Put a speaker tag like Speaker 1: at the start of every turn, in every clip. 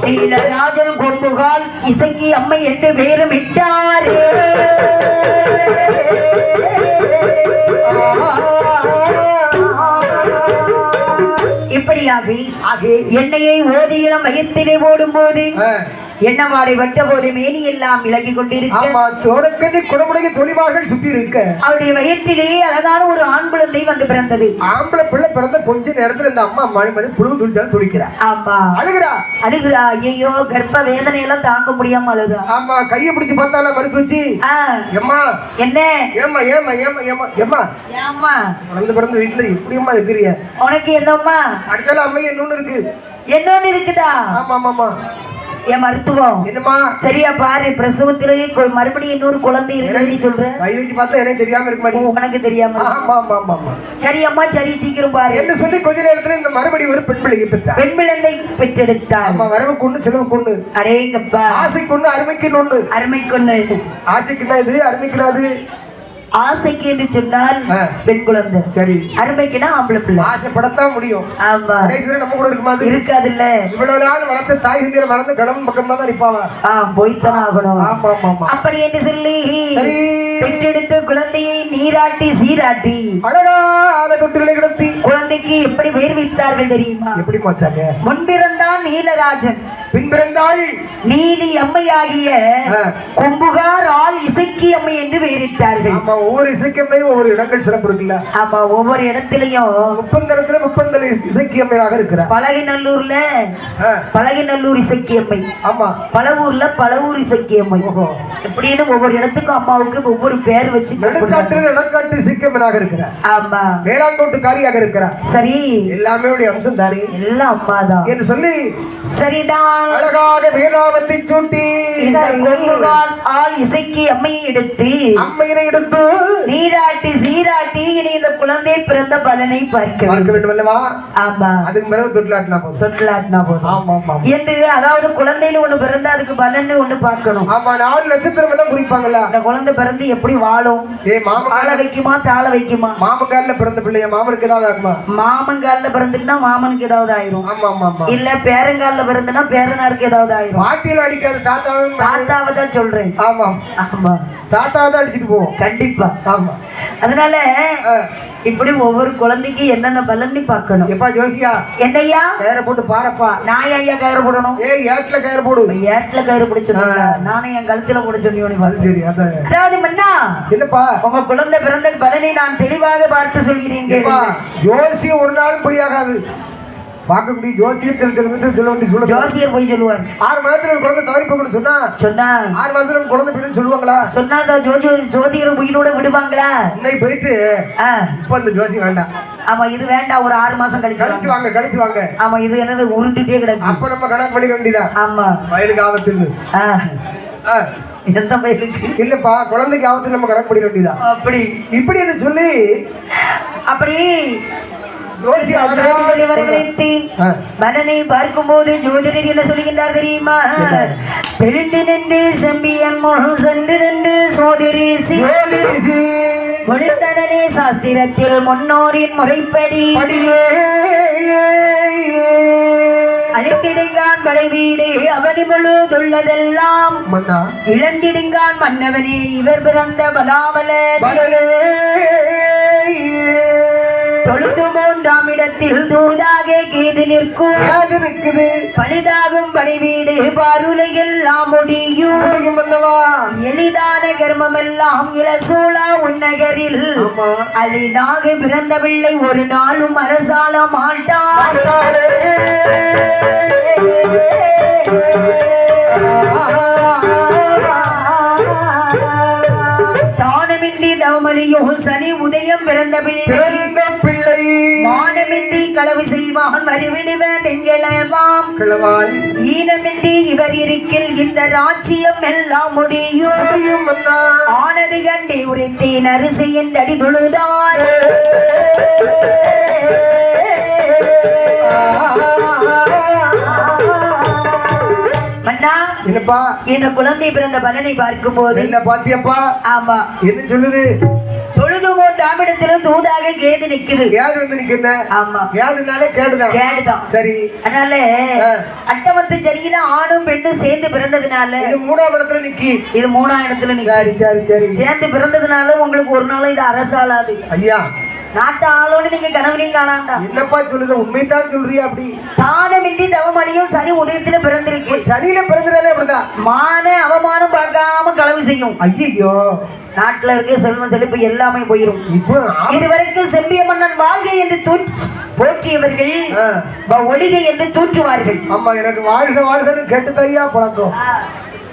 Speaker 1: நீலராஜன் கொம்புகால் இசைக்கு அம்மை என்று பெயரும் இட்டார். இப்படியாக எண்ணெயை ஓதியிலம் வயத்திலே ஓடும் போது எண்ணவாடை வட்ட போது மேனி எல்லாம் விலகி கொண்டிருக்க
Speaker 2: குடமுடைய தொழிவார்கள் சுத்தி இருக்க
Speaker 1: அவருடைய வயிற்றிலே அழகான ஒரு ஆண் குழந்தை வந்து பிறந்தது.
Speaker 2: ஆம்பளை பிள்ளை பிறந்த கொஞ்ச நேரத்துல இந்த அம்மா மணி புழு துடிச்சாலும் துடிக்கிறா.
Speaker 1: ஆமா அழுகிறா. ஐயோ கர்ப்ப வேதனை எல்லாம் தாங்க முடியாம அழுகிறா.
Speaker 2: ஆமா கையை பிடிச்சு பார்த்தாலும் மறுத்து வச்சு எம்மா
Speaker 1: என்ன
Speaker 2: ஏமா ஏமா ஏமா ஏமா ஏமா
Speaker 1: ஏமா
Speaker 2: பிறந்த பிறந்த வீட்டுல எப்படியம்மா இருக்கிறிய?
Speaker 1: உனக்கு என்னம்மா?
Speaker 2: அடுத்தால அம்மா என்னொன்னு இருக்கு.
Speaker 1: என்னொன்னு இருக்குதா?
Speaker 2: ஆமா ஆமா
Speaker 1: என் மருத்துவம்
Speaker 2: என்னமா
Speaker 1: சரியா பாரு. பிரசவத்திலேயே மறுபடியும் இன்னொரு குழந்தை இருக்கு சொல்ற.
Speaker 2: கை வச்சு பார்த்தா எனக்கு தெரியாம இருக்க மாட்டேங்குது.
Speaker 1: உனக்கு தெரியாம?
Speaker 2: ஆமா ஆமா ஆமா
Speaker 1: சரி அம்மா சரி சீக்கிரம் பாரு
Speaker 2: என்ன சொல்லி கொஞ்ச நேரத்துல இந்த மறுபடியும் ஒரு பெண் பிள்ளையை பெற்றார்.
Speaker 1: பெண் பிள்ளை பெற்றெடுத்தார்.
Speaker 2: ஆமா வரவு கொண்டு செலவு கொண்டு
Speaker 1: அடேங்கப்பா.
Speaker 2: ஆசை கொண்டு அருமைக்கு ஒண்ணு.
Speaker 1: அருமைக்கு ஒண்ணு.
Speaker 2: ஆசைக்குன்னா இது அருமைக்குனாது.
Speaker 1: ஆசைக்கு என்று சொன்னால் பெண் குழந்தை.
Speaker 2: சரி
Speaker 1: அருமைக்குன்னா ஆம்பளை பிள்ளை.
Speaker 2: ஆசைப்படத்தான் முடியும்.
Speaker 1: ஆமா
Speaker 2: நம்ம கூட இருக்குமா?
Speaker 1: இருக்காது இல்ல.
Speaker 2: இவ்வளவு நாள் வளர்த்த தாய் ஹிந்தியில வளர்ந்து கணவன் பக்கம் தான் இருப்பாவா?
Speaker 1: போய்த்தான் ஆகணும்.
Speaker 2: ஆமா ஆமா
Speaker 1: அப்படி என்று சொல்லி பெற்றெடுத்த குழந்தையை நீராட்டி சீராட்டி
Speaker 2: அழகான தொட்டிலை கிடத்தி
Speaker 1: குழந்தைக்கு எப்படி பெயர் வைத்தார்கள் தெரியுமா?
Speaker 2: எப்படி மாச்சாங்க?
Speaker 1: முன்பிறந்தான் நீலராஜன்,
Speaker 2: பின்பிறந்தாள்
Speaker 1: நீலி அம்மையாகிய கொம்புகார் ஆள் இசைக்கி அம்மை என்று பெயரிட்டார்கள்.
Speaker 2: ஆமா ஒவ்வொரு இசைக்கம்மையும் ஒவ்வொரு இடங்கள் சிறப்பு இருக்குல்ல.
Speaker 1: ஆமா ஒவ்வொரு இடத்திலையும்
Speaker 2: முப்பந்தரத்துல முப்பந்தல இசைக்கி அம்மையாக இருக்கிறார்.
Speaker 1: பழகிநல்லூர்ல பழகிநல்லூர் இசைக்கி அம்மை.
Speaker 2: ஆமா
Speaker 1: பழவூர்ல பழவூர் இசைக்கி அம்மை. எப்படின்னு ஒவ்வொரு இடத்துக்கும் அம்மாவுக்கு ஒவ்வொரு பேர் வச்சு
Speaker 2: நடுக்காட்டு இசைக்கம்மனாக இருக்கிறார்.
Speaker 1: ஆமா
Speaker 2: வேளாங்கோட்டுக்காரியாக இருக்கிறார்.
Speaker 1: சரி
Speaker 2: எல்லாமே அம்சம் தாரி
Speaker 1: எல்லாம் அம்மாதான்
Speaker 2: என்று சொல்லி
Speaker 1: சரிதான்
Speaker 2: அழகான வேளாவத்தை சூட்டி
Speaker 1: ஆள் இசைக்கு அம்மையை எடுத்து நீராட்டி சீராட்டி இனி இந்த குழந்தை பிறந்த பலனை பார்க்க
Speaker 2: வேண்டும் அல்லவா?
Speaker 1: ஆமா
Speaker 2: அதுக்கு பிறகு
Speaker 1: தொட்டிலாட்டினா போதும் என்று அதாவது குழந்தையில ஒண்ணு பிறந்தா அதுக்கு பலன் ஒண்ணு பார்க்கணும்.
Speaker 2: ஆமா 4 நட்சத்திரம் எல்லாம் குறிப்பாங்கல்ல.
Speaker 1: அந்த குழந்தை பிறந்து எப்படி வாழும்? ஆள வைக்குமா தாள வைக்குமா?
Speaker 2: மாமங்கால பிறந்த பிள்ளைய மாமனுக்கு ஏதாவது ஆகுமா?
Speaker 1: மாமங்கால பிறந்துட்டுனா மாமனுக்கு ஏதாவது ஆயிரும்.
Speaker 2: ஆமா ஆமா
Speaker 1: இல்ல பேரங்கால பிறந்துனா பேரனாருக்கு ஏதாவது ஆயிரும்.
Speaker 2: பாட்டியில அடிக்காது
Speaker 1: தாத்தாவை தான் சொல்றேன்.
Speaker 2: ஆமா ஆமா தாத்தாவை தான் அடிச்சுட்டு போவோம் கண்டிப்பா. ஆமா
Speaker 1: அதனால இப்படி ஒவ்வொரு குழந்தைக்கு என்னென்ன பலன்னு பார்க்கணும்.
Speaker 2: எப்பா ஜோசியா
Speaker 1: என்னையா
Speaker 2: கயிறு போட்டு பாருப்பா.
Speaker 1: நான் ஐயா கயிறு போடணும்.
Speaker 2: ஏட்ல கயிறு போடு.
Speaker 1: ஏட்ல கயிறு பிடிச்சு நானும் என் கழுத்துல போட சொன்னி.
Speaker 2: சரி
Speaker 1: அதாவது மன்னா
Speaker 2: இல்லப்பா
Speaker 1: உங்க குழந்தை பிறந்த பலனை நான் தெளிவாக பார்த்து சொல்கிறீங்க.
Speaker 2: ஜோசியம் ஒரு நாள் பொய்யாகாது. பார்க்கக்கூடிய ஜோசியர் சொல்ல வேண்டிய சொல்ல
Speaker 1: ஜோசியர் போய் சொல்லுவார்.
Speaker 2: 6 மாதத்துல குழந்தை தவறி போகணும்னு சொன்னா 6 மாதத்துல குழந்தை பிறகு சொல்லுவாங்களா?
Speaker 1: சொன்னா ஜோதியர் உயிரோட விடுவாங்களா?
Speaker 2: இன்னைக்கு போயிட்டு இப்ப இந்த ஜோசி வேண்டாம்.
Speaker 1: ஆமா இது வேண்டாம். ஒரு 6 மாசம் கழிச்சு
Speaker 2: வாங்க.
Speaker 1: ஆமா இது என்னது உருண்டுட்டே கிடக்கு.
Speaker 2: அப்ப நம்ம கணக்கு பண்ணிக்க வேண்டியதா?
Speaker 1: ஆமா
Speaker 2: வயலுக்கு ஆபத்து
Speaker 1: எந்த வயலுக்கு
Speaker 2: இல்லப்பா குழந்தைக்கு ஆபத்து நம்ம கணக்கு பண்ணிக்க வேண்டியதா? அப்படி இப்படி என்று சொல்லி அப்படி
Speaker 1: பலனை பார்க்கும் போது ஜோதிடர் என்ன சொல்லுகின்றார் தெரியுமா? தெளிந்து நின்று செம்பியன் சென்று நின்று சோதரிசி ஒளித்தனே சாஸ்திரத்தில் முன்னோரின் முறைப்படி அழைத்திடுங்கான் படை வீடு அவனி முழுதுள்ளதெல்லாம் இழந்திடுங்கான் மன்னவனே இவர் பிறந்த பலாவல தொழுது 3ஆம் இடத்தில் தூதாக கேது நிற்கும் பழிதாகும் படை வீடு பாருலையெல்லாம் முடியும் எளிதான கர்மம் எல்லாம் இளசூழா உன்னகரில் அளிதாக பிறந்த பிள்ளை ஒரு நாளும் அரசாள மாட்டார். தானமின்றி தவமலியோ சனி உதயம் பிறந்த பிள்ளை மானமின்றி களவு செய்வான் மறுவிடுவன் எங்களவாம் ஈனமின்றி இவர் இருக்கில் இந்த ராஜ்யம் எல்லாம் முடியும். ஆனது கண்டே உரைத்தேன் அரிசியின் அடி தொழுதார். மன்னா
Speaker 2: என்னப்பா
Speaker 1: என்ற குழந்தை பிறந்த பலனை பார்க்கும் போது
Speaker 2: என்ன பாத்தியப்பா
Speaker 1: ஆமா
Speaker 2: என்ன சொல்லுது
Speaker 1: தொழுதுமோ தாமிடத்திலும் தூதாக கேது நிக்குது
Speaker 2: கேது வந்து நிக்குது
Speaker 1: ஆமா
Speaker 2: கேதுனாலே கேடுதான்
Speaker 1: கேடுதான்
Speaker 2: சரி
Speaker 1: அதனால அட்டமத்து செடியில ஆணும் பெண்ணும் சேர்ந்து பிறந்ததுனால
Speaker 2: இது 3ஆம் இடத்துல நிக்கி
Speaker 1: இது 3ஆம் இடத்துல நிக்கி
Speaker 2: சரி சரி சரி
Speaker 1: சேர்ந்து பிறந்ததுனால உங்களுக்கு ஒரு நாள் இது அரசாளாது
Speaker 2: ஐயா
Speaker 1: நாட்டு ஆளோடு நீங்க கனவுலையும் காணாண்டா
Speaker 2: என்னப்பா சொல்லுது உண்மைதான் சொல்றியா அப்படி
Speaker 1: தானமின்றி தவமணியும் சனி உதயத்துல பிறந்திருக்கு
Speaker 2: சனியில பிறந்ததாலே அப்படிதான்
Speaker 1: மான அவமானம் பார்க்காம களவு செய்யும்
Speaker 2: ஐயோ
Speaker 1: நாட்டுல இருக்க செல்வம் செழிப்பு எல்லாமே போயிரும்
Speaker 2: இப்போ
Speaker 1: இதுவரைக்கும் செம்பிய மன்னன் வாழ்க என்று போற்றியவர்கள் ஒளிகை என்று தூற்றுவார்கள்
Speaker 2: ஆமா எனக்கு வாழ்க வாழ்கன்னு கேட்டுதையா பழக்கம்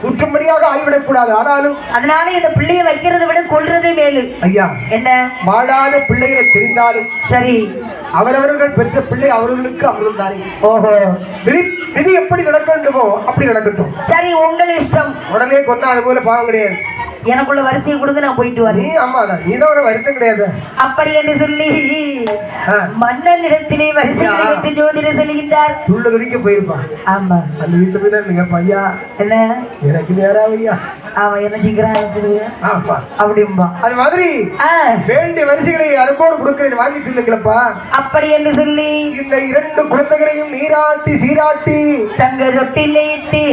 Speaker 2: குற்றம்படியாக ஆய்விடக் கூடாது ஆனாலும்
Speaker 1: அதனால இந்த பிள்ளையை வைக்கிறதை விட கொல்றதே மேலு
Speaker 2: ஐயா
Speaker 1: என்ன
Speaker 2: வாழாத பிள்ளைகளை தெரிந்தாலும்
Speaker 1: சரி
Speaker 2: அவரவர்கள் பெற்ற பிள்ளை அவர்களுக்கு அவர்கள் தானே
Speaker 1: ஓஹோ
Speaker 2: விதி எப்படி நடக்க வேண்டுமோ அப்படி நடக்கட்டும்
Speaker 1: சரி உங்கள் இஷ்டம்
Speaker 2: உடனே கொண்டா அது போல பாவம் கிடையாது
Speaker 1: எனக்குள்ள வரிசையை கொடுங்க நான் போயிட்டு வரேன்
Speaker 2: நீ ஆமாதான் நீதான் ஒரு வருத்தம் கிடையாது
Speaker 1: அப்படி என்று சொல்லி மன்னன் இடத்திலே வரிசைகளை வெற்றி ஜோதிடர் செல்கின்றார்
Speaker 2: துள்ள துடிக்க போயிருப்பான்
Speaker 1: ஆமா
Speaker 2: அந்த வீட்டுல போய் தான் பையா
Speaker 1: என்ன
Speaker 2: எனக்கு நேராவையா
Speaker 1: அவன் என்ன சீக்கிரம்
Speaker 2: ஆமா
Speaker 1: அப்படிம்பா
Speaker 2: அது மாதிரி வேண்டிய வரிசைகளை அனுப்போடு கொடுக்கிறேன் வாங்கி சொல்லுங்களப்பா
Speaker 1: அப்படி என்று சொல்லி
Speaker 2: இந்த 2 குழந்தைகளையும் நீராட்டி சீராட்டி
Speaker 1: தங்க தொட்டிலே இட்டு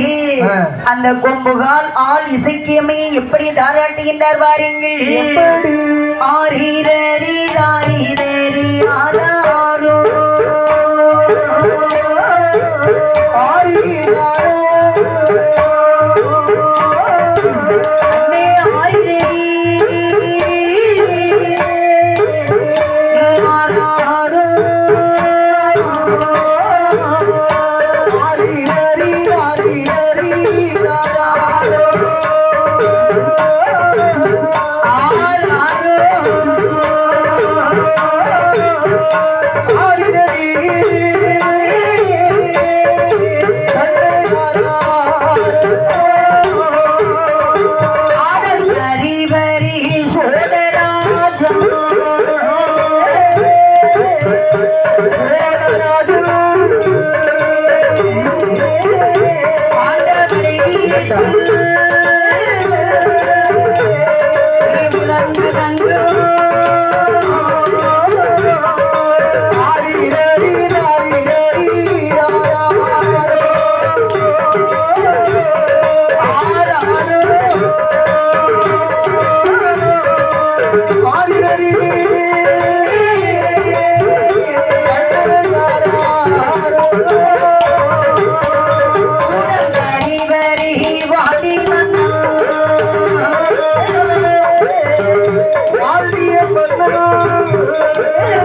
Speaker 1: அந்த கொம்புகால் ஆள் இசைக்கியமே எப்படி தாராட்டுகின்றார் வாருங்கள்
Speaker 2: எப்படி
Speaker 1: ஆரீரரி ஆரீரரி ஆராரோ